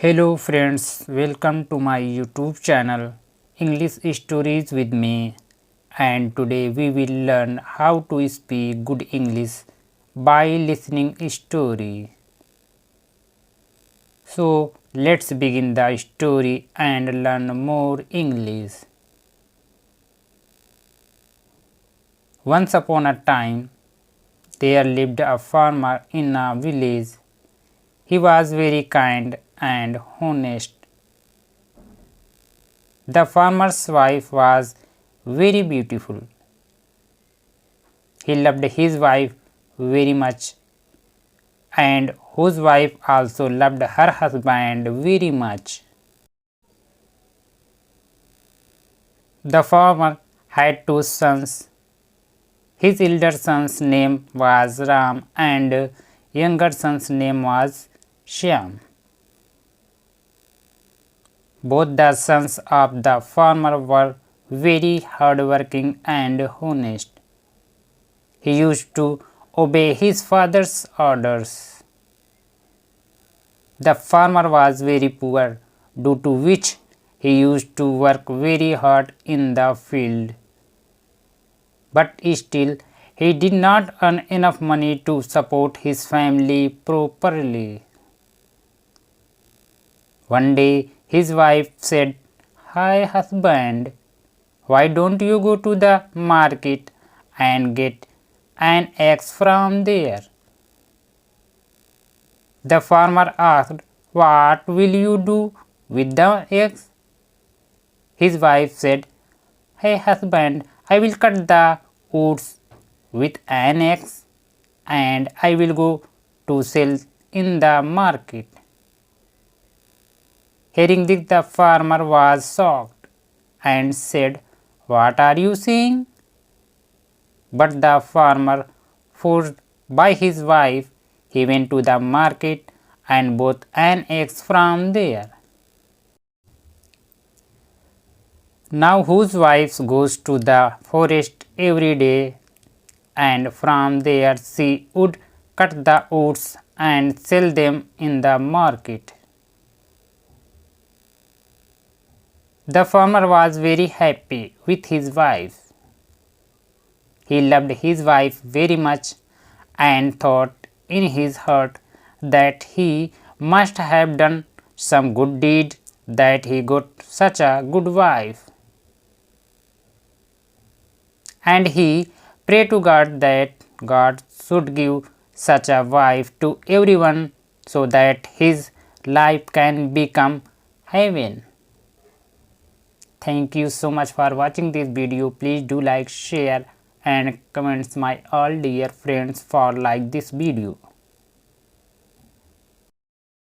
Hello friends, welcome to my YouTube channel English Stories with me, and today we will learn how to speak good English by listening story. So let's begin the story and learn more English. Once upon a time there lived a farmer in a village. He was very kind and honest. The farmer's wife was very beautiful. He loved his wife very much, and whose wife also loved her husband very much. The farmer had two sons. His elder son's name was Ram and younger son's name was Shyam. Both the sons of the farmer were very hardworking and honest. He used to obey his father's orders. The farmer was very poor, due to which he used to work very hard in the field. But still, he did not earn enough money to support his family properly. One day, his wife said, "Hi husband, why don't you go to the market and get an egg from there?" The farmer asked, "What will you do with the eggs?" His wife said, "Hey husband, I will cut the woods with an axe and I will go to sell in the market." Hearing this, the farmer was shocked and said, "What are you saying?" But the farmer, forced by his wife, he went to the market and bought an axe from there. Now whose wife goes to the forest every day, and from there she would cut the woods and sell them in the market. The farmer was very happy with his wife. He loved his wife very much and thought in his heart that he must have done some good deed that he got such a good wife. And he prayed to God that God should give such a wife to everyone so that his life can become heaven. Thank you so much for watching this video. Please do like, share and comments my all dear friends for like this video.